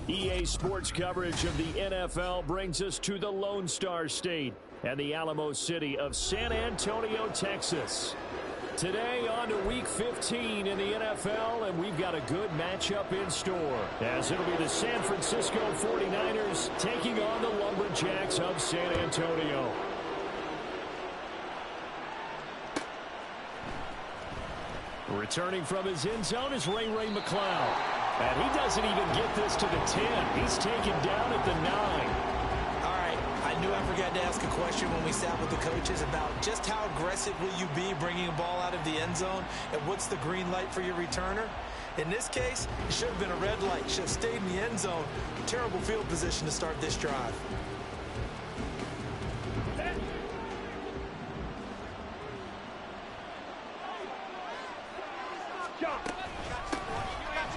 EA Sports coverage of the NFL brings us to the Lone Star State and the Alamo City of San Antonio, Texas. Today on to Week 15 in the NFL, and we've got a good matchup in store, as it'll be the San Francisco 49ers taking on the Lumberjacks of San Antonio. Returning from his end zone is Ray McCloud. And he doesn't even get this to the 10. He's taken down at the 9. All right, I knew I forgot to ask a question when we sat with the coaches about just how aggressive will you be bringing a ball out of the end zone, and what's the green light for your returner? In this case, it should have been a red light. Should have stayed in the end zone. Terrible field position to start this drive.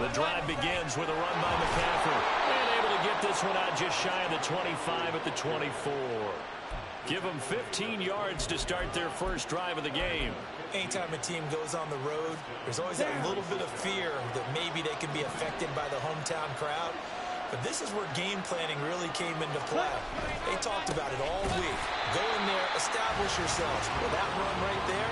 The drive begins with a run by McCaffrey. And able to get this one out just shy of the 25 at the 24. Give them 15 yards to start their first drive of the game. Anytime a team goes on the road, there's always that little bit of fear that maybe they can be affected by the hometown crowd. But this is where game planning really came into play. They talked about it all week. Go in there, establish yourselves. Well, that run right there,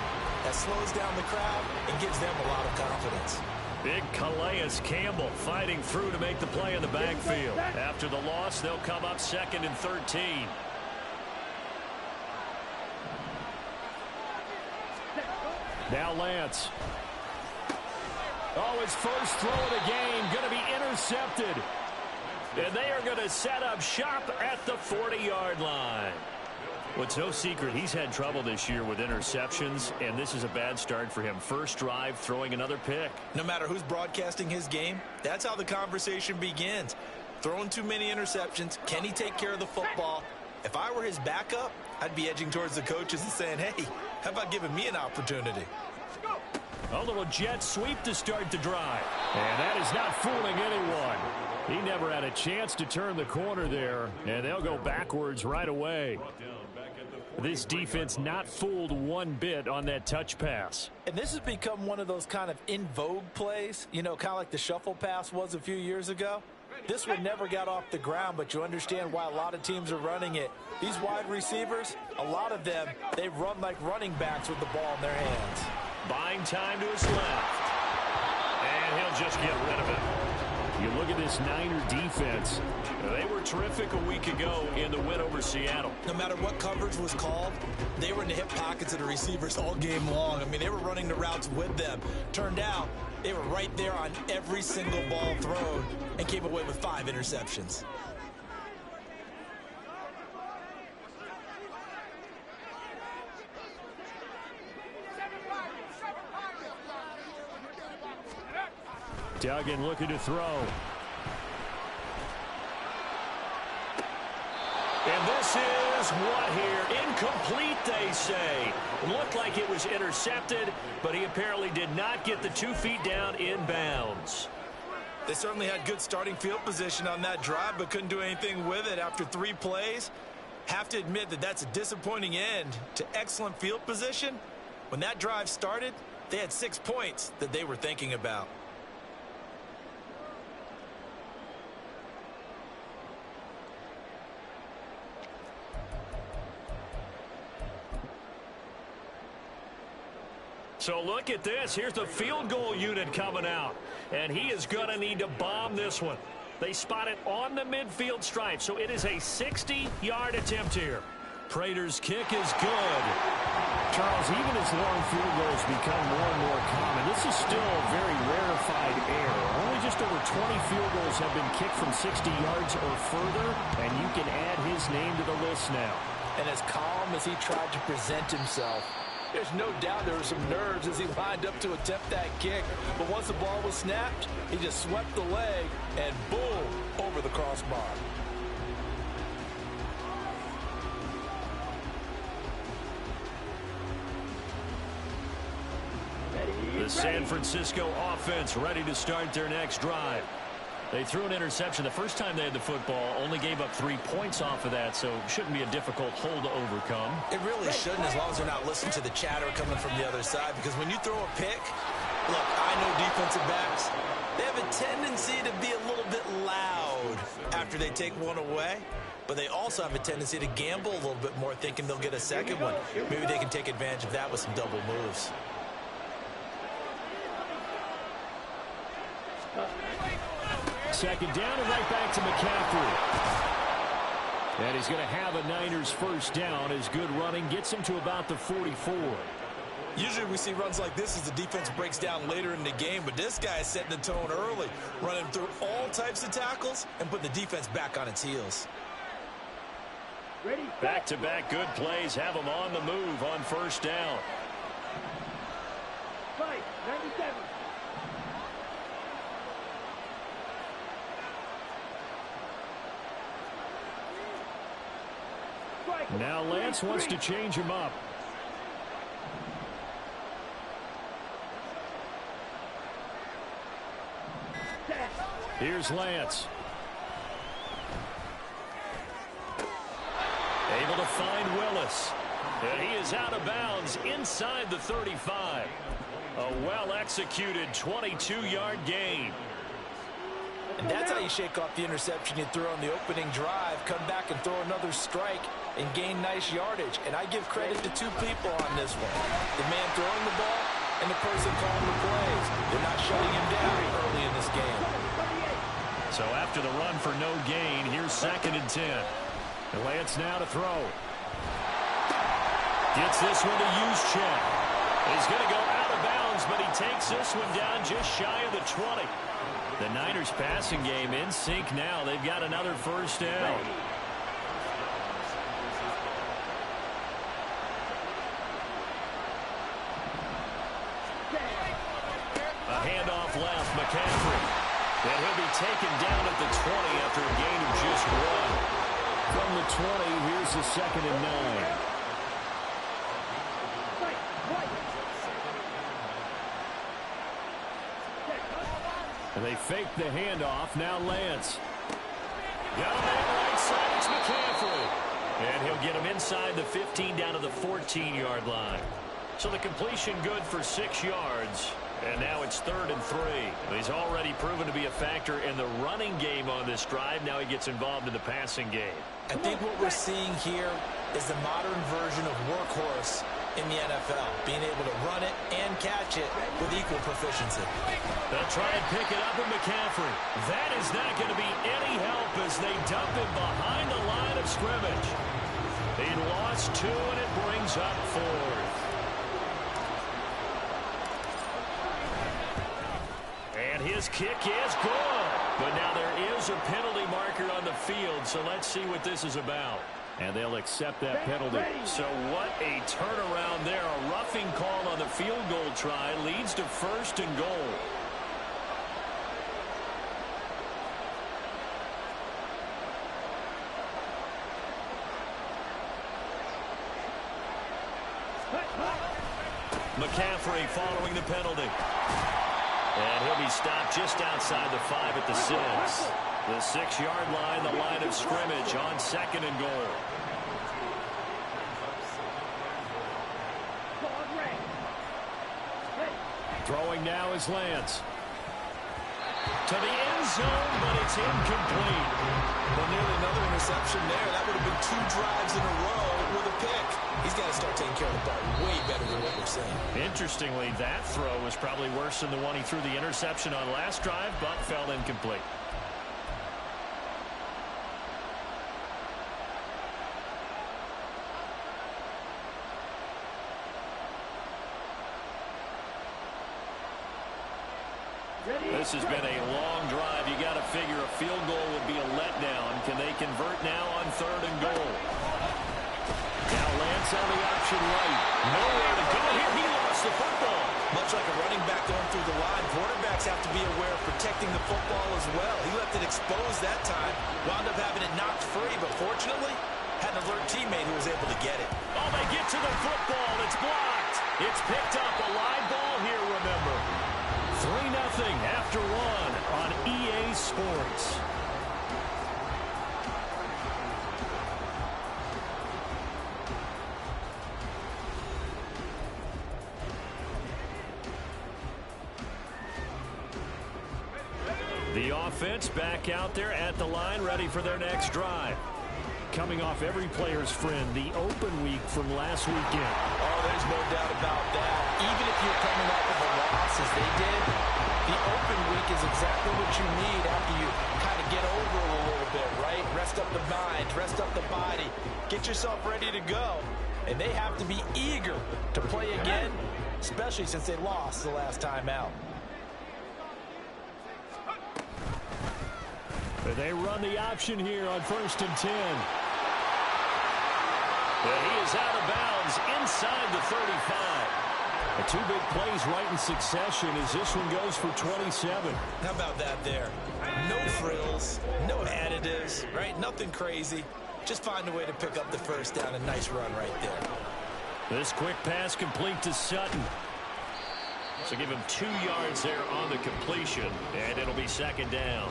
that slows down the crowd and gives them a lot of confidence. Big Calais Campbell fighting through to make the play in the backfield. After the loss, they'll come up 2nd and 13. Now Lance. Oh, his first throw of the game going to be intercepted. And they are going to set up shop at the 40-yard line. Well, it's no secret he's had trouble this year with interceptions, and this is a bad start for him. First drive, throwing another pick. No matter who's broadcasting his game, that's how the conversation begins. Throwing too many interceptions. Can he take care of the football? If I were his backup, I'd be edging towards the coaches and saying, hey, how about giving me an opportunity? A little jet sweep to start the drive. And that is not fooling anyone. He never had a chance to turn the corner there, and they'll go backwards right away. This defense not fooled one bit on that touch pass. And this has become one of those kind of in vogue plays, you know, kind of like the shuffle pass was a few years ago. This one never got off the ground, but you understand why a lot of teams are running it. These wide receivers, a lot of them, they run like running backs with the ball in their hands. Buying time to his left. And he'll just get rid of it. You look at this Niner defense. They were terrific a week ago in the win over Seattle. No matter what coverage was called, they were in the hip pockets of the receivers all game long. I mean, they were running the routes with them. Turned out, they were right there on every single ball thrown and came away with 5 interceptions. Duggan looking to throw. And this is what here? Incomplete, they say. Looked like it was intercepted, but he apparently did not get the 2 feet down in bounds. They certainly had good starting field position on that drive, but couldn't do anything with it after 3 plays. Have to admit that that's a disappointing end to excellent field position. When that drive started, they had 6 points that they were thinking about. So look at this. Here's the field goal unit coming out. And he is going to need to bomb this one. They spot it on the midfield stripe. So it is a 60-yard attempt here. Prater's kick is good. Charles, even as long field goals become more and more common, this is still a very rarefied error. Only just over 20 field goals have been kicked from 60 yards or further, and you can add his name to the list now. And as calm as he tried to present himself, there's no doubt there were some nerves as he lined up to attempt that kick. But once the ball was snapped, he just swept the leg and boom, over the crossbar. The San Francisco offense ready to start their next drive. They threw an interception the first time they had the football, only gave up 3 points off of that, so shouldn't be a difficult hole to overcome. It really shouldn't, as long as they're not listening to the chatter coming from the other side, because when you throw a pick, look, I know defensive backs, they have a tendency to be a little bit loud after they take one away, but they also have a tendency to gamble a little bit more, thinking they'll get a second one. Maybe they can take advantage of that with some double moves. Second down and right back to McCaffrey. And he's going to have a Niners first down as good running gets him to about the 44. Usually we see runs like this as the defense breaks down later in the game, but this guy is setting the tone early, running through all types of tackles and putting the defense back on its heels. Back-to-back good plays have him on the move on first down. 97. Now Lance wants to change him up. Here's Lance. Able to find Willis. And he is out of bounds inside the 35. A well-executed 22-yard gain. And that's how you shake off the interception you threw on the opening drive, come back and throw another strike and gain nice yardage. And I give credit to two people on this one. The man throwing the ball and the person calling the plays. They're not shutting him down early in this game. So after the run for no gain, here's 2nd and 10. And Lance now to throw. Gets this one to use check. He's going to go out of bounds, but he takes this one down just shy of the 20. The Niners passing game in sync now. They've got another first down. A handoff left, McCaffrey. And he'll be taken down at the 20 after a gain of just 1. From the 20, here's the 2nd and 9. And they fake the handoff. Now Lance. Got him on the right side. It's McCaffrey. And he'll get him inside the 15 down to the 14-yard line. So the completion good for 6 yards. And now it's 3rd and 3. He's already proven to be a factor in the running game on this drive. Now he gets involved in the passing game. I think what we're seeing here is the modern version of workhorse in the NFL, being able to run it and catch it with equal proficiency. They'll try and pick it up with McCaffrey. That is not going to be any help as they dump him behind the line of scrimmage. He lost 2, and it brings up 4th. And his kick is good. But now there is a penalty marker on the field, so let's see what this is about. And they'll accept that penalty. So what a turnaround there. A roughing call on the field goal try leads to 1st and goal. McCaffrey following the penalty. And he'll be stopped just outside the 5 at the 6. The 6-yard line, the line of scrimmage on 2nd and goal. Throwing now is Lance. To the end zone, but it's incomplete. Well, nearly another interception there. That would have been 2 drives in a row with a pick. He's got to start taking care of the ball way better than what we're seeing. Interestingly, that throw was probably worse than the one he threw the interception on last drive, but fell incomplete. This has been a long drive. You got to figure a field goal would be a letdown. Can they convert now on 3rd and goal? Now Lance on the option right. Nowhere to go here. He lost the football. Much like a running back going through the line, quarterbacks have to be aware of protecting the football as well. He left it exposed that time. Wound up having it knocked free, but fortunately, had an alert teammate who was able to get it. Oh, they get to the football. It's blocked. It's picked up. A live ball here, remember. 3-0 after 1 on EA Sports. The offense back out there at the line, ready for their next drive. Coming off every player's friend, the open week from last weekend. Oh, there's no doubt about that. Even if you're coming off of a loss as they did, the open week is exactly what you need after you kind of get over it a little bit, right? Rest up the mind, rest up the body, get yourself ready to go. And they have to be eager to play again, especially since they lost the last time out. They run the option here on 1st and 10. And he is out of bounds inside the 35. The two big plays right in succession as this one goes for 27. How about that there? No frills, no additives, right? Nothing crazy. Just find a way to pick up the first down. A nice run right there. This quick pass complete to Sutton. So give him 2 yards there on the completion, and it'll be 2nd down.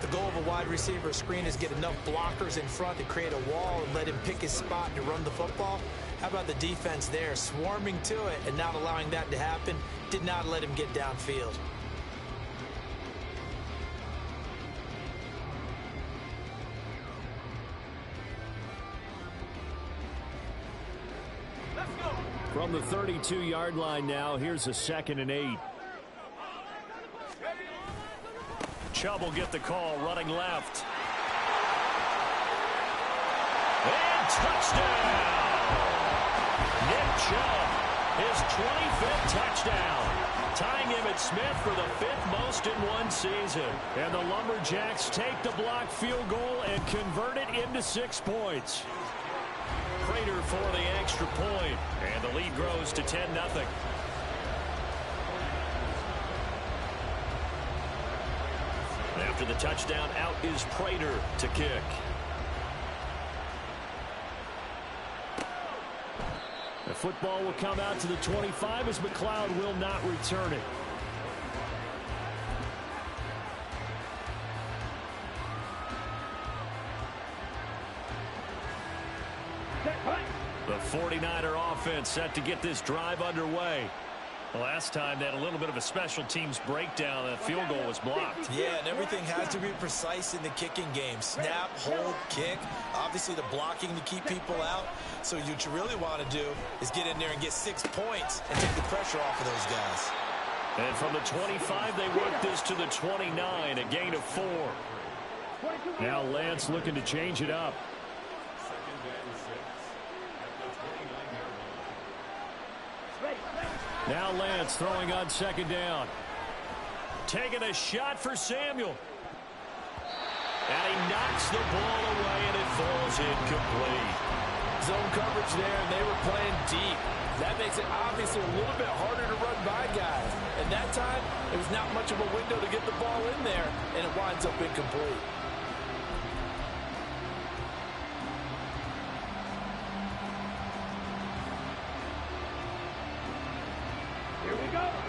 The goal of a wide receiver screen is get enough blockers in front to create a wall and let him pick his spot to run the football. How about the defense there, swarming to it and not allowing that to happen? Did not let him get downfield. From the 32-yard line now, here's a 2nd and 8. Chubb will get the call, running left. And touchdown! Nick Chubb, his 25th touchdown. Tying Emmitt Smith for the 5th most in one season. And the Lumberjacks take the blocked field goal and convert it into 6 points. Prater for the extra point, and the lead grows to 10-0. After the touchdown, out is Prater to kick. The football will come out to the 25 as McLeod will not return it. The 49er offense set to get this drive underway. Last time they had a little bit of a special teams breakdown. That field goal was blocked. Yeah, and everything has to be precise in the kicking game. Snap, hold, kick. Obviously the blocking to keep people out. So what you really want to do is get in there and get 6 points and take the pressure off of those guys. And from the 25, they work this to the 29, a gain of 4. Now Lance looking to change it up. Now Lance throwing on 2nd down. Taking a shot for Samuel. And he knocks the ball away, and it falls incomplete. Zone coverage there, and they were playing deep. That makes it obviously a little bit harder to run by guys. And that time, it was not much of a window to get the ball in there, and it winds up incomplete.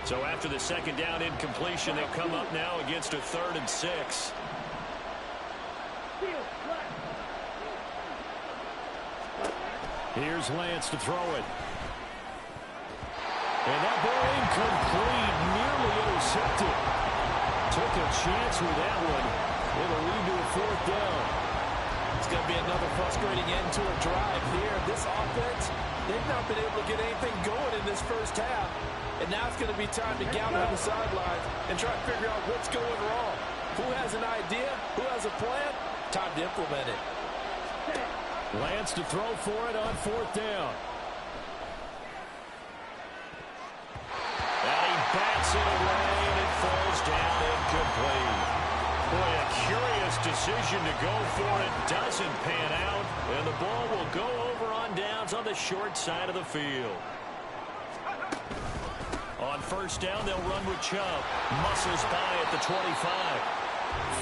So after the 2nd down incompletion, they'll come up now against a 3rd and 6. Here's Lance to throw it. And that ball incomplete, nearly intercepted. Took a chance with that one. It'll lead to a 4th down. It's going to be another frustrating end to a drive here. This offense, they've not been able to get anything going in this first half. And now it's going to be time to gather on the sidelines and try to figure out what's going wrong. Who has an idea? Who has a plan? Time to implement it. Lance to throw for it on 4th down. And he bats it away, and it falls down incomplete. Boy, a curious decision to go for it. Doesn't pan out, and the ball will go over on downs on the short side of the field. On 1st down, they'll run with Chubb. Muscles by at the 25.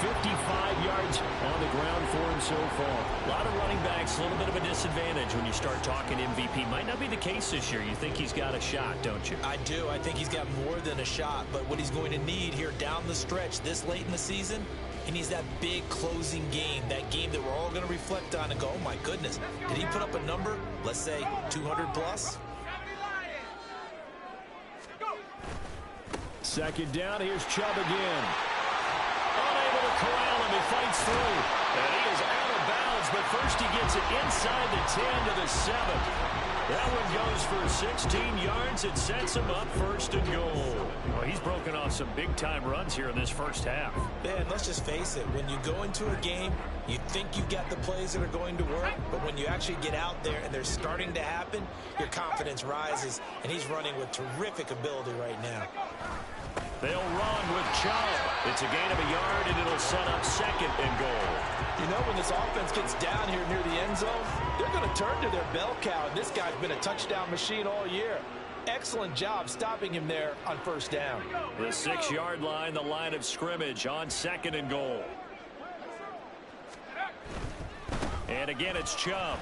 55 yards on the ground for him so far. A lot of running backs, a little bit of a disadvantage when you start talking MVP. Might not be the case this year. You think he's got a shot, don't you? I do. I think he's got more than a shot. But what he's going to need here down the stretch this late in the season, he needs that big closing game, that game that we're all going to reflect on and go, oh, my goodness, did he put up a number, let's say 200 plus? 2nd down, here's Chubb again. Unable to corral him. He fights through. And he is out of bounds, but first he gets it inside the 10 to the 7. That one goes for 16 yards. It sets him up first and goal. Well, he's broken off some big-time runs here in this first half. Yeah, and let's just face it. When you go into a game, you think you got the plays that are going to work, but when you actually get out there and they're starting to happen, your confidence rises, and he's running with terrific ability right now. They'll run with Chubb. It's a gain of a yard, and it'll set up second and goal. You know, when this offense gets down here near the end zone, they're going to turn to their bell cow, and this guy's been a touchdown machine all year. Excellent job stopping him there on first down. The 6-yard line, the line of scrimmage on second and goal. And again, it's Chubb.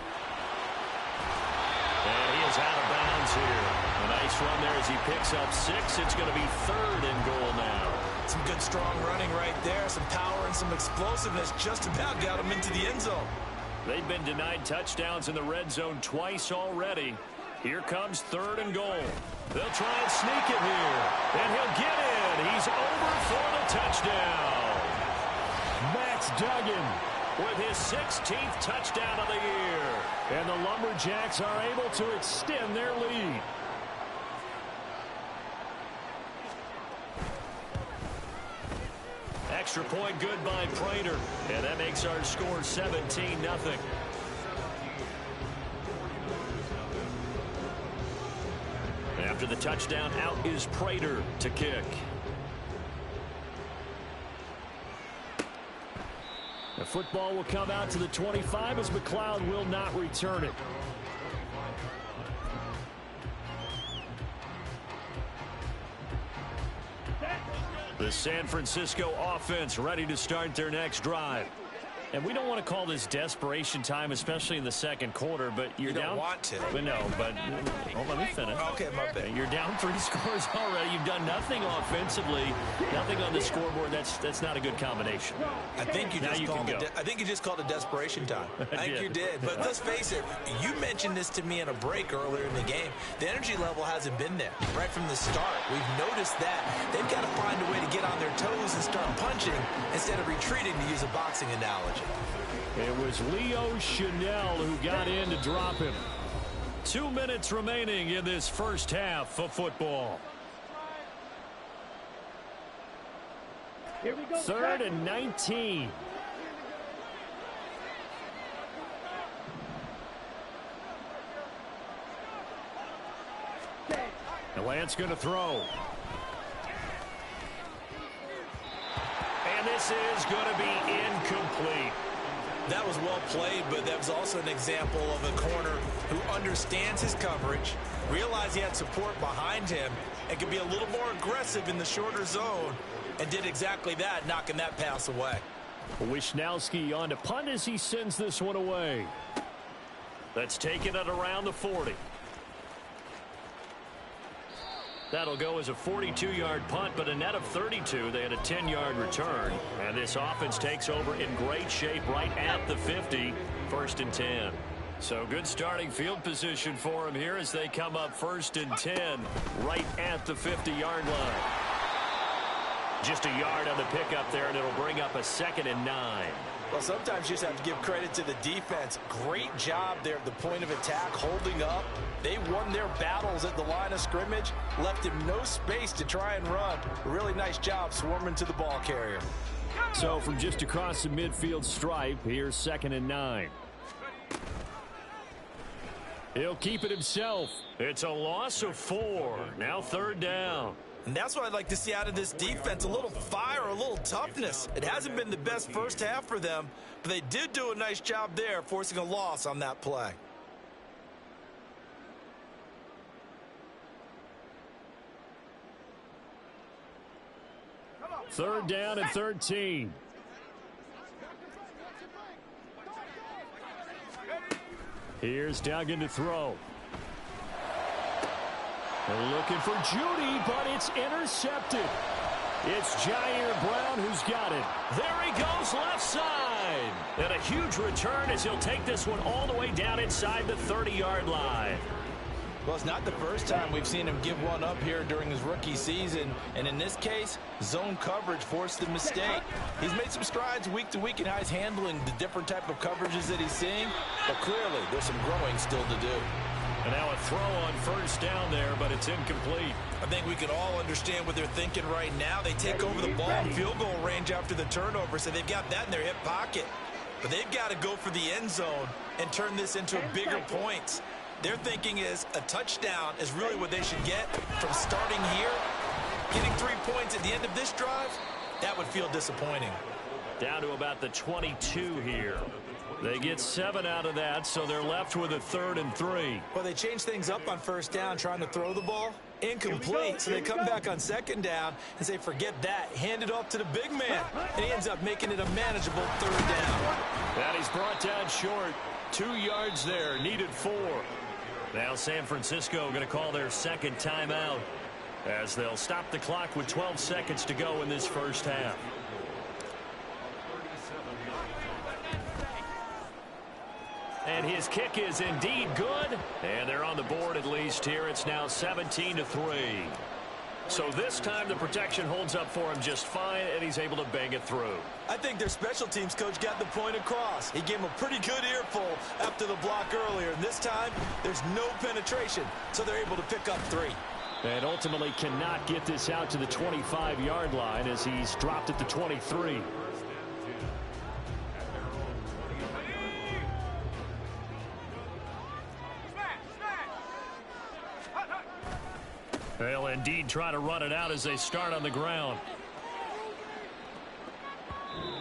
And he is out of bounds here. A nice run there as he picks up 6. It's going to be third and goal now. Some good, strong running right there. Some power and some explosiveness just about got him into the end zone. They've been denied touchdowns in the red zone twice already. Here comes third and goal. They'll try and sneak it here. And he'll get in. He's over for the touchdown. Max Duggan with his 16th touchdown of the year. And the Lumberjacks are able to extend their lead. Extra point good by Prater. And that makes our score 17-0. After the touchdown, out is Prater to kick. The football will come out to the 25 as McLeod will not return it. The San Francisco offense ready to start their next drive. And we don't want to call this desperation time, especially in the second quarter, but you're down. You don't want to. But no, but let me finish. Okay, my bad. You're down 3 scores already. You've done nothing offensively, nothing on the scoreboard. That's not a good combination. I think you just called it desperation time. I think you did. But let's face it, you mentioned this to me in a break earlier in the game. The energy level hasn't been there right from the start. We've noticed that. They've got to find a way to get on their toes and start punching instead of retreating, to use a boxing analogy. It was Leo Chanel who got in to drop him. 2 minutes remaining in this first half of football. Here we go. 3rd and 19. And Lance going to throw. And this is going to be incomplete. That was well played, but that was also an example of a corner who understands his coverage, realized he had support behind him, and could be a little more aggressive in the shorter zone, and did exactly that, knocking that pass away. Wisnowski on to punt as he sends this one away. That's taken it around the 40. That'll go as a 42-yard punt, but a net of 32. They had a 10-yard return. And this offense takes over in great shape right at the 50. 1st and 10. So good starting field position for them here as they come up 1st and 10 right at the 50-yard line. Just a yard on the pickup there, and it'll bring up a 2nd and 9. Well, sometimes you just have to give credit to the defense. Great job there at the point of attack, holding up. They won their battles at the line of scrimmage, left him no space to try and run. A really nice job swarming to the ball carrier. So from just across the midfield stripe, here's 2nd and 9. He'll keep it himself. It's a loss of 4. Now 3rd down. And that's what I'd like to see out of this defense, a little fire, a little toughness. It hasn't been the best first half for them, but they did do a nice job there, forcing a loss on that play. Third down and 13. Here's Duggan to throw. They're looking for Judy, but it's intercepted. It's Jair Brown who's got it. There he goes, left side. And a huge return as he'll take this one all the way down inside the 30-yard line. Well, it's not the first time we've seen him give one up here during his rookie season. And in this case, zone coverage forced the mistake. He's made some strides week to week in how he's handling the different type of coverages that he's seeing. But clearly, there's some growing still to do. And now a throw on first down there, but it's incomplete. I think we can all understand what they're thinking right now. They take over the ball in field goal range after the turnover, so they've got that in their hip pocket. But they've got to go for the end zone and turn this into bigger points. Their thinking is a touchdown is really what they should get from starting here. Getting 3 points at the end of this drive, that would feel disappointing. Down to about the 22 here. They get 7 out of that, so they're left with a 3rd and 3. Well, they changed things up on first down trying to throw the ball. Incomplete, so they come back on second down and say, forget that, hand it off to the big man. And he ends up making it a manageable 3rd down. And he's brought down short. 2 yards there, needed 4. Now San Francisco going to call their second timeout as they'll stop the clock with 12 seconds to go in this first half. And his kick is indeed good. And they're on the board at least here. It's now 17-3. So this time the protection holds up for him just fine, and he's able to bang it through. I think their special teams coach got the point across. He gave him a pretty good earful after the block earlier. And this time, there's no penetration, so they're able to pick up 3. And ultimately cannot get this out to the 25-yard line as he's dropped at the 23. They'll indeed try to run it out as they start on the ground.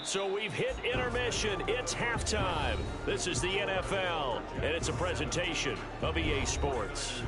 So we've hit intermission. It's halftime. This is the NFL, and it's a presentation of EA Sports.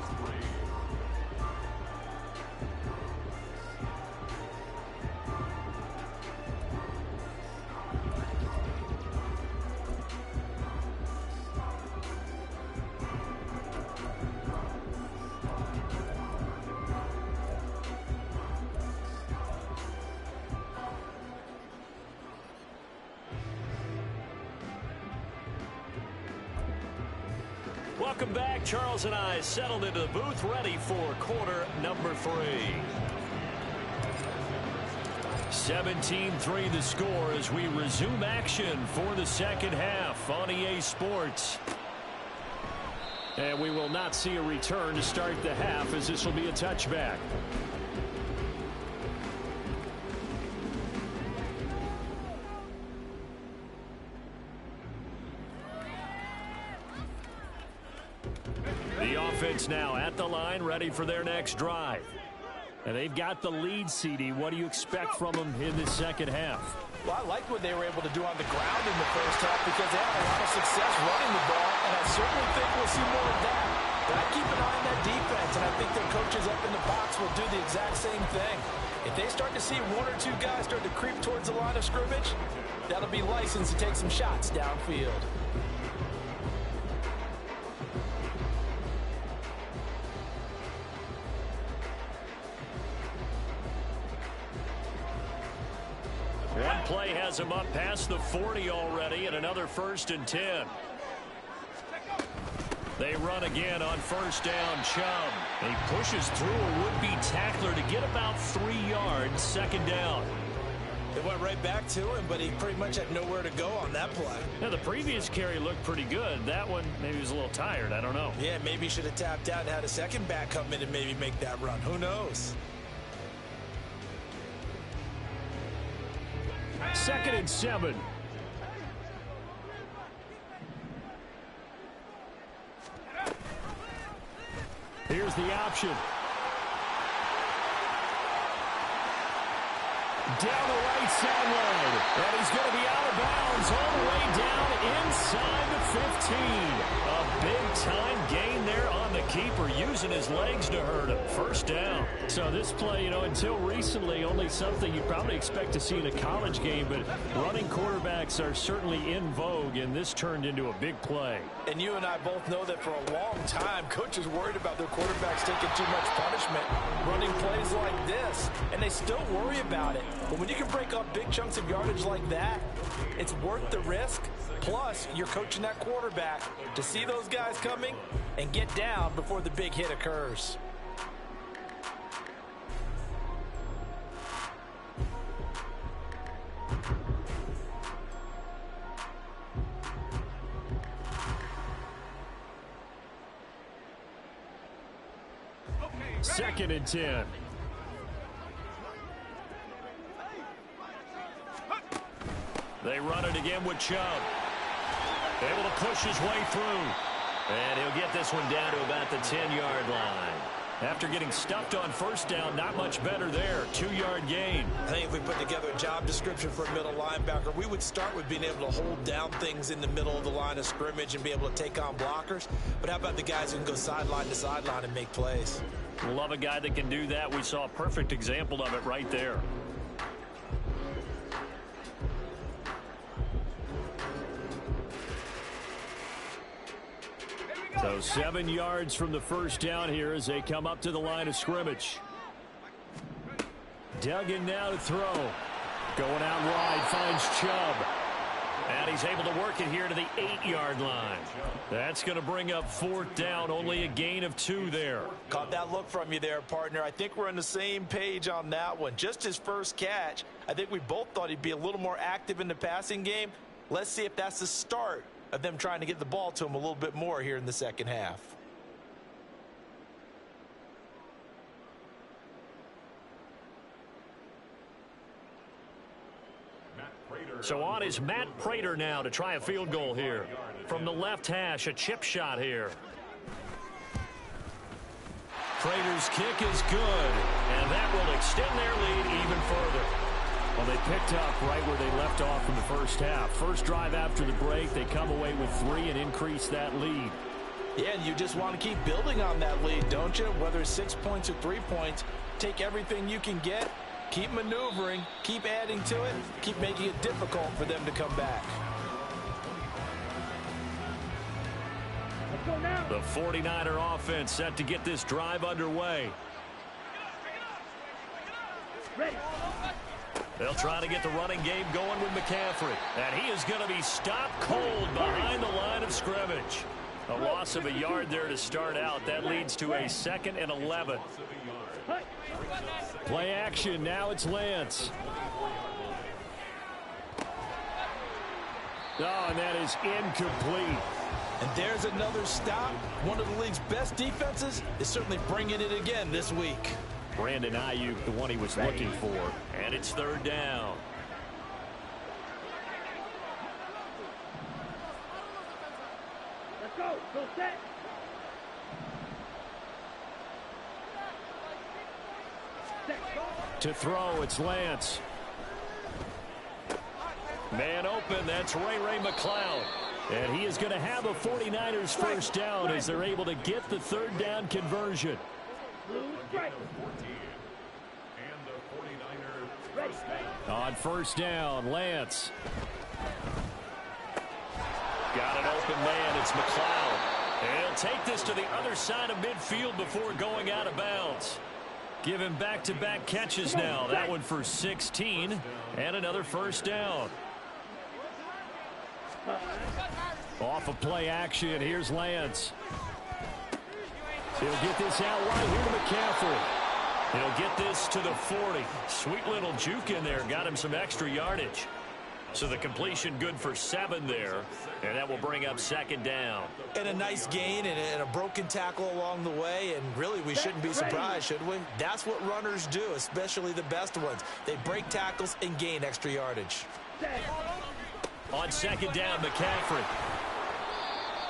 Welcome back. Charles and I settled into the booth, ready for quarter number 3. 17-3 the score as we resume action for the second half on EA Sports. And we will not see a return to start the half as this will be a touchback. Now at the line, ready for their next drive. And they've got the lead, CD. What do you expect from them in this second half? Well, I like what they were able to do on the ground in the first half because they had a lot of success running the ball, and I certainly think we'll see more of that. But I keep an eye on that defense, and I think their coaches up in the box will do the exact same thing. If they start to see 1 or 2 guys start to creep towards the line of scrimmage, that'll be licensed to take some shots downfield. One play has him up past the 40 already, and another 1st and 10. They run again on first down. Chubb. He pushes through a would-be tackler to get about 3 yards. Second down. They went right back to him, but he pretty much had nowhere to go on that play. Now, the previous carry looked pretty good. That one, maybe he was a little tired. I don't know. Yeah, maybe he should have tapped out and had a second back come in and maybe make that run. Who knows? 2nd and 7. Here's the option. Down the right sideline. And he's going to be out of bounds all the way down inside the 15. A big-time gain there on the keeper, using his legs to hurt him. First down. So this play, until recently, only something you'd probably expect to see in a college game, but running quarterbacks are certainly in vogue, and this turned into a big play. And you and I both know that for a long time, coaches worried about their quarterbacks taking too much punishment, running plays like this, and they still worry about it. But when you can break up big chunks of yardage like that, it's worth the risk. Plus, you're coaching that quarterback. quarterback to see those guys coming and get down before the big hit occurs. Second and 10. They run it again with Chubb. Able to push his way through. And he'll get this one down to about the 10-yard line. After getting stuffed on first down, not much better there. 2-yard gain. I think if we put together a job description for a middle linebacker, we would start with being able to hold down things in the middle of the line of scrimmage and be able to take on blockers. But how about the guys who can go sideline to sideline and make plays? Love a guy that can do that. We saw a perfect example of it right there. So 7 yards from the first down here as they come up to the line of scrimmage. Duggan now to throw. Going out wide, finds Chubb. And he's able to work it here to the 8-yard line. That's going to bring up fourth down. Only a gain of 2 there. Caught that look from you there, partner. I think we're on the same page on that one. Just his first catch. I think we both thought he'd be a little more active in the passing game. Let's see if that's the start of them trying to get the ball to him a little bit more here in the second half. So on is Matt Prater now to try a field goal here. From the left hash, a chip shot here. Prater's kick is good, and that will extend their lead even further. Well, they picked up right where they left off in the first half. First drive after the break, they come away with 3 and increase that lead. Yeah, and you just want to keep building on that lead, don't you? Whether it's 6 points or 3 points, take everything you can get. Keep maneuvering, keep adding to it, keep making it difficult for them to come back. The 49er offense set to get this drive underway. They'll try to get the running game going with McCaffrey. And he is going to be stopped cold behind the line of scrimmage. A loss of a yard there to start out. That leads to a 2nd and 11. Play action. Now it's Lance. Oh, and that is incomplete. And there's another stop. One of the league's best defenses is certainly bringing it again this week. Brandon Ayuk, the one he was looking for. And it's 3rd down. Let's go. Go set. To throw, it's Lance. Man open, that's Ray McCloud. And he is going to have a 49ers first down as they're able to get the 3rd down conversion. On first down, Lance. Got an open man, it's McCloud. And he'll take this to the other side of midfield before going out of bounds. Give him back-to-back catches now. That one for 16 and another first down. Off of play action, here's Lance. He'll get this out right here to McCaffrey. He'll get this to the 40. Sweet little juke in there. Got him some extra yardage. So the completion good for 7 there. And that will bring up 2nd down. And a nice gain and a broken tackle along the way. And really, we shouldn't be surprised, should we? That's what runners do, especially the best ones. They break tackles and gain extra yardage. On 2nd down, McCaffrey.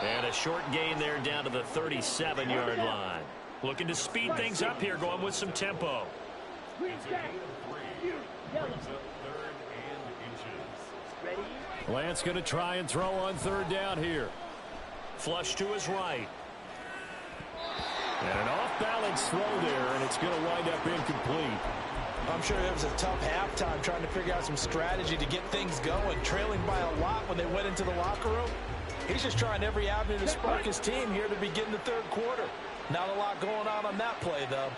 And a short gain there down to the 37-yard line. Looking to speed things up here, going with some tempo. Lance going to try and throw on 3rd down here. Flush to his right. And an off-balance throw there, and it's going to wind up incomplete. I'm sure it was a tough halftime trying to figure out some strategy to get things going. Trailing by a lot when they went into the locker room. He's just trying every avenue to spark his team here to begin the 3rd quarter. Not a lot going on that play, though.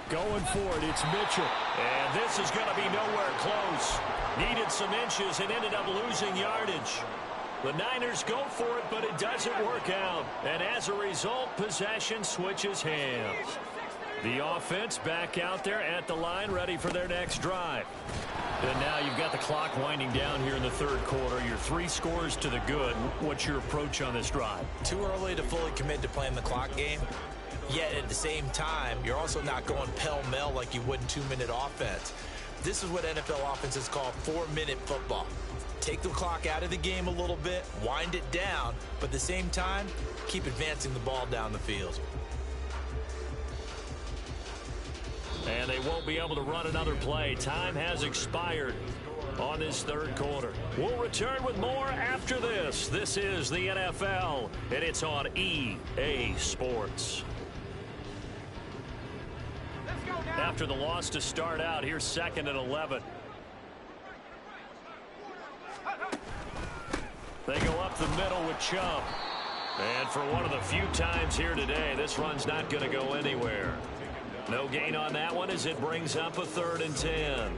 Going for it, it's Mitchell. And this is going to be nowhere close. Needed lost some inches and ended up losing yardage. The Niners go for it, but it doesn't work out. And as a result, possession switches hands. The offense back out there at the line, ready for their next drive. And now you've got the clock winding down here in the third quarter. Your 3 scores to the good. What's your approach on this drive? Too early to fully commit to playing the clock game. Yet at the same time, you're also not going pell-mell like you would in 2-minute offense. This is what NFL offenses call 4-minute football. Take the clock out of the game a little bit, wind it down, but at the same time, keep advancing the ball down the field. And they won't be able to run another play. Time has expired on this third quarter. We'll return with more after this. This is the NFL, and it's on EA Sports. After the loss to start out, here's 2nd and 11. They go up the middle with Chubb. And for one of the few times here today, this run's not going to go anywhere. No gain on that one as it brings up a 3rd and 10.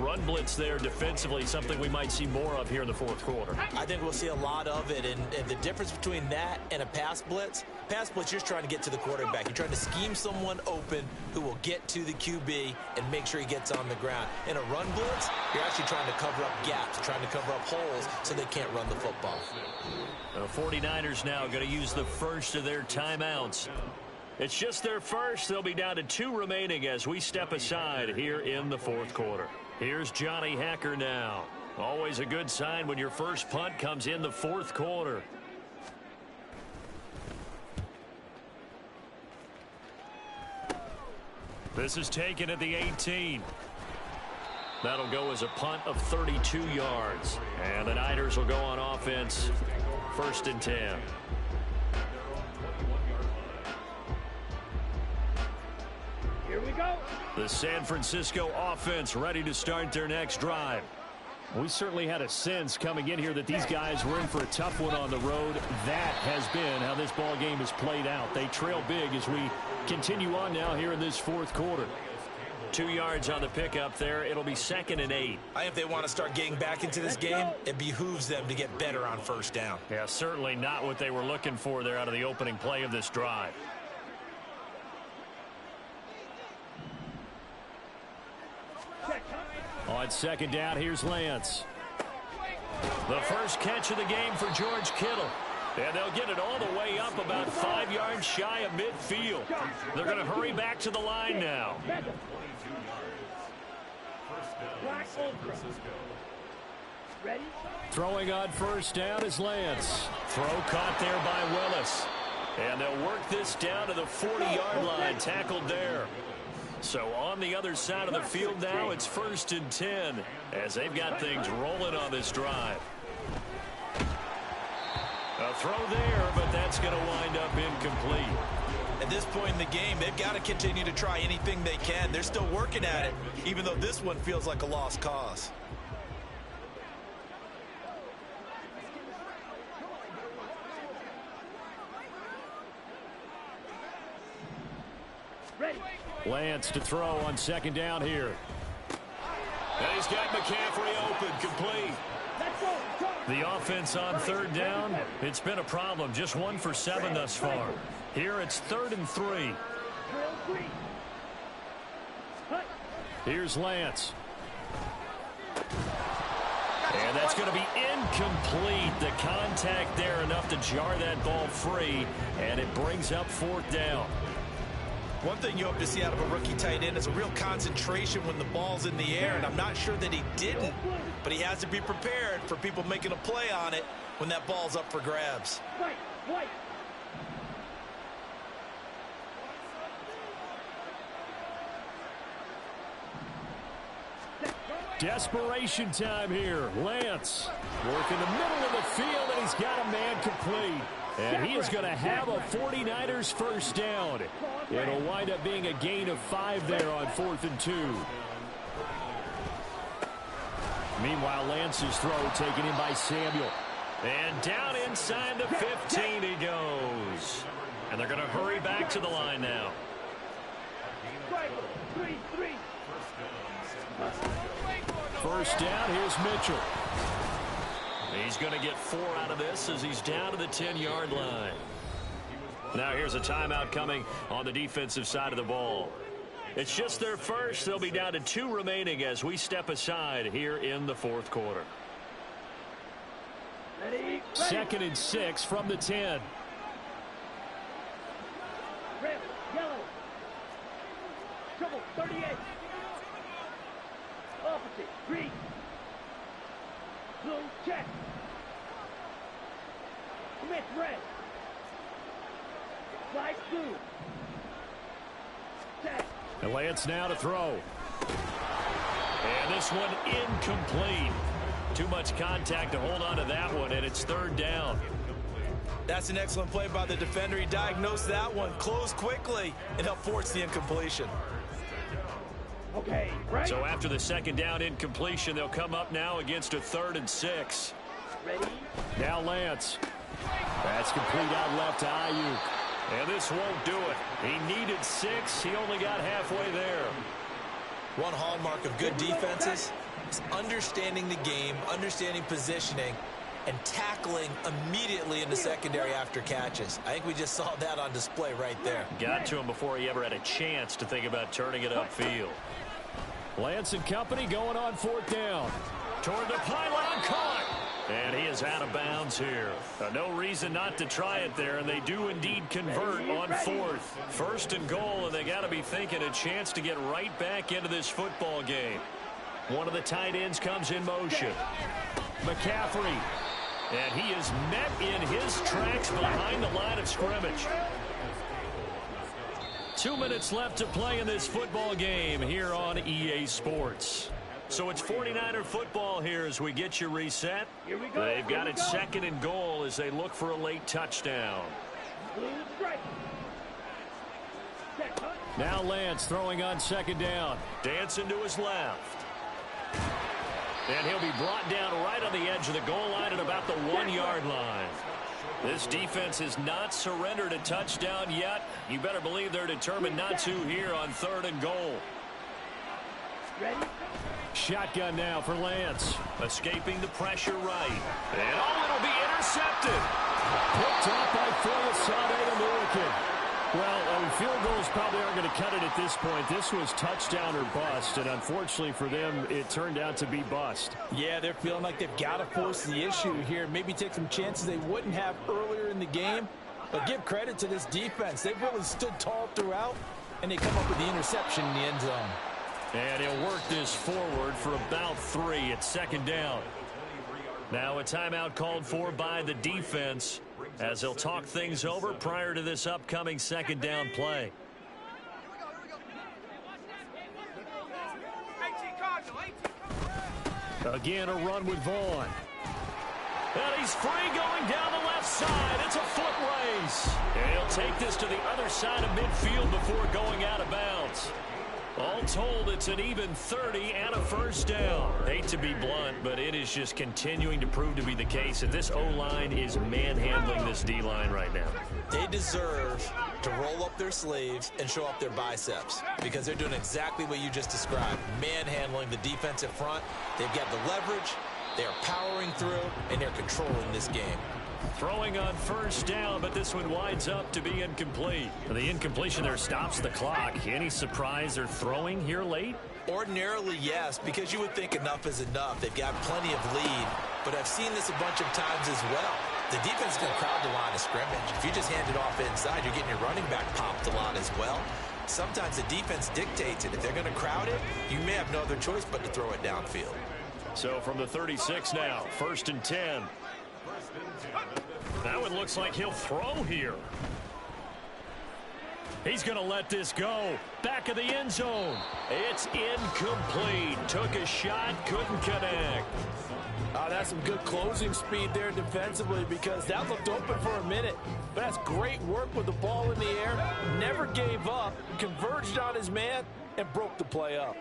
Run blitz there defensively, something we might see more of here in the fourth quarter. I think we'll see a lot of it, and the difference between that and a pass blitz, you're just trying to get to the quarterback. You're trying to scheme someone open who will get to the QB and make sure he gets on the ground. In a run blitz, you're actually trying to cover up gaps, trying to cover up holes so they can't run the football. The 49ers now going to use the first of their timeouts. It's just their first. They'll be down to 2 remaining as we step aside here in the fourth quarter. Here's Johnny Hacker now. Always a good sign when your first punt comes in the fourth quarter. This is taken at the 18. That'll go as a punt of 32 yards. And the Niners will go on offense. 1st and 10. Here we go. The San Francisco offense ready to start their next drive. We certainly had a sense coming in here that these guys were in for a tough one on the road. That has been how this ball game has played out. They trail big as we continue on now here in this fourth quarter. 2 yards on the pickup there. It'll be 2nd and 8. I think if they want to start getting back into this game, it behooves them to get better on first down. Yeah, certainly not what they were looking for there out of the opening play of this drive. On 2nd down, here's Lance. The first catch of the game for George Kittle. And they'll get it all the way up about 5 yards shy of midfield. They're going to hurry back to the line now. Throwing on first down is Lance. Throw caught there by Willis. And they'll work this down to the 40-yard line, tackled there. So on the other side of the field now, it's 1st and 10 as they've got things rolling on this drive. A throw there, but that's going to wind up incomplete. At this point in the game, they've got to continue to try anything they can. They're still working at it, even though this one feels like a lost cause. Lance to throw on 2nd down here. And he's got McCaffrey open, complete. The offense on 3rd down, it's been a problem. Just 1 for 7 thus far. Here it's 3rd and 3. Here's Lance. And that's going to be incomplete. The contact there enough to jar that ball free, and it brings up 4th down. One thing you hope to see out of a rookie tight end is a real concentration when the ball's in the air, and I'm not sure that he didn't, but he has to be prepared for people making a play on it when that ball's up for grabs. Desperation time here. Lance working the middle of the field, and he's got a man complete. And he is going to have a 49ers first down. It'll wind up being a gain of 5 there on 4th and 2. Meanwhile, Lance's throw taken in by Samuel. And down inside the 15 he goes. And they're going to hurry back to the line now. First down, here's Mitchell. He's going to get 4 out of this as he's down to the 10-yard line. Now here's a timeout coming on the defensive side of the ball. It's just their first. They'll be down to 2 remaining as we step aside here in the fourth quarter. Ready. 2nd and 6 from the 10. Red, yellow. Trouble, 38. Opposite, green. Blue, check. Commit, red. Flag, blue. Check. And Lance now to throw. And this one incomplete. Too much contact to hold on to that one, and it's 3rd down. That's an excellent play by the defender. He diagnosed that one, closed quickly, and helped force the incompletion. Okay, right. So after the 2nd down incompletion, they'll come up now against a 3rd and 6. Ready. Now Lance. That's complete out left to Ayuk. And this won't do it. He needed 6. He only got halfway there. One hallmark of good defenses is understanding the game, understanding positioning, and tackling immediately in the secondary after catches. I think we just saw that on display right there. Got to him before he ever had a chance to think about turning it upfield. Lance and company going on 4th down. Toward the pylon, caught. And he is out of bounds here. No reason not to try it there, and they do indeed convert on 4th. 1st and goal, and they got to be thinking a chance to get right back into this football game. One of the tight ends comes in motion. McCaffrey. And he is met in his tracks behind the line of scrimmage. 2 minutes left to play in this football game here on EA Sports. So it's 49er football here as we get you reset. They've got it 2nd and goal as they look for a late touchdown. Now Lance throwing on 2nd down. Dancing to his left. And he'll be brought down right on the edge of the goal line at about the 1-yard line. This defense has not surrendered a touchdown yet. You better believe they're determined not to here on 3rd and goal. Ready. Shotgun now for Lance. Escaping the pressure right. And it'll be intercepted. Picked up by Phil American. Well, field goals probably aren't going to cut it at this point. This was touchdown or bust, and unfortunately for them, it turned out to be bust. Yeah, they're feeling like they've got to force the issue here. Maybe take some chances they wouldn't have earlier in the game. But give credit to this defense. They've really stood tall throughout, and they come up with the interception in the end zone. And he'll work this forward for about 3 at 2nd down. Now a timeout called for by the defense as they'll talk things over prior to this upcoming 2nd down play. Again, a run with Vaughn. And he's free going down the left side. It's a foot race. And he'll take this to the other side of midfield before going out of bounds. All told, it's an even 30 and a 1st down. Hate to be blunt, but it is just continuing to prove to be the case that this O-line is manhandling this D-line right now. They deserve to roll up their sleeves and show up their biceps because they're doing exactly what you just described, manhandling the defensive front. They've got the leverage, they're powering through, and they're controlling this game. Throwing on 1st down, but this one winds up to be incomplete. The incompletion there stops the clock. Any surprise they're throwing here late? Ordinarily, yes, because you would think enough is enough. They've got plenty of lead, but I've seen this a bunch of times as well. The defense is going to crowd the line of scrimmage. If you just hand it off inside, you're getting your running back popped a lot as well. Sometimes the defense dictates it. If they're going to crowd it, you may have no other choice but to throw it downfield. So from the 36 now, 1st and 10. Now it looks like he'll throw here. He's going to let this go. Back of the end zone. It's incomplete. Took a shot, couldn't connect. Oh, that's some good closing speed there defensively because that looked open for a minute. But that's great work with the ball in the air. Never gave up, converged on his man, and broke the play up.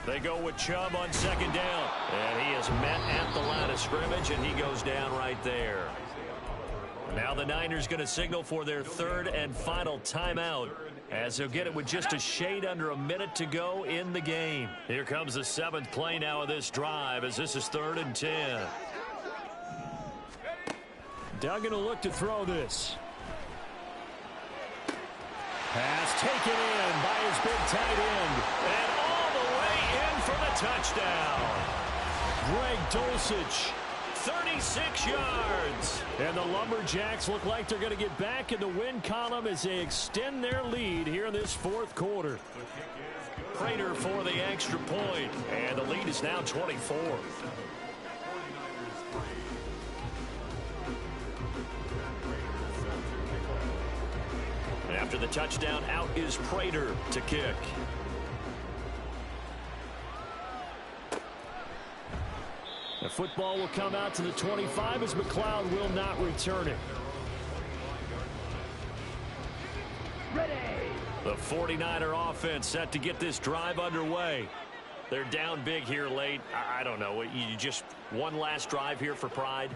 They go with Chubb on 2nd down. And he is met at the line of scrimmage, and he goes down right there. Now the Niners going to signal for their third and final timeout, as they'll get it with just a shade under a minute to go in the game. Here comes the 7th play now of this drive, as this is 3rd and 10. Duggan will look to throw this. Pass taken in by his big tight end. And all the way in for the touchdown. Greg Dulcich. 36 yards. And the Lumberjacks look like they're going to get back in the win column as they extend their lead here in this 4th quarter. Prater for the extra point, and the lead is now 24. After the touchdown, out is Prater to kick. The football will come out to the 25 as McLeod will not return it. Ready. The 49er offense set to get this drive underway. They're down big here late. I don't know. You just one last drive here for pride?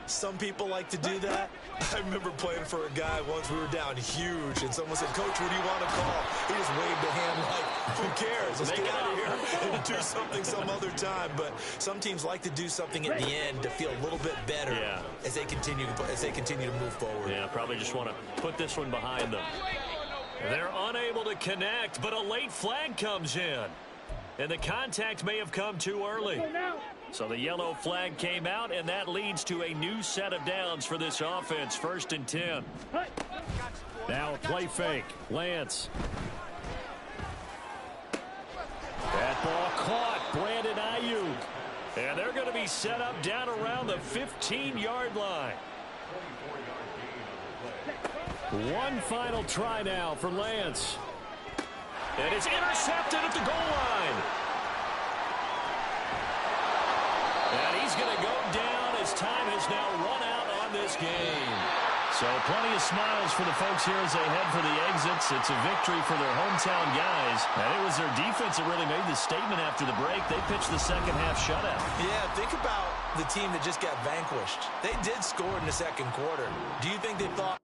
Some people like to do that. I remember playing for a guy once. We were down huge, and someone said, "Coach, what do you want to call?" He just waved a hand like, "Who cares? Let's get out of here and do something some other time." But some teams like to do something at the end to feel a little bit better as they continue to move forward. Yeah, probably just want to put this one behind them. They're unable to connect, but a late flag comes in. And the contact may have come too early. So the yellow flag came out, and that leads to a new set of downs for this offense. 1st and 10. Now a play fake. Lance. That ball caught. Brandon Ayuk. And they're going to be set up down around the 15-yard line. One final try now for Lance. And it's intercepted at the goal line. And he's going to go down as time has now run out on this game. So plenty of smiles for the folks here as they head for the exits. It's a victory for their hometown guys. And it was their defense that really made the statement after the break. They pitched the second half shutout. Yeah, think about the team that just got vanquished. They did score in the 2nd quarter. Do you think they thought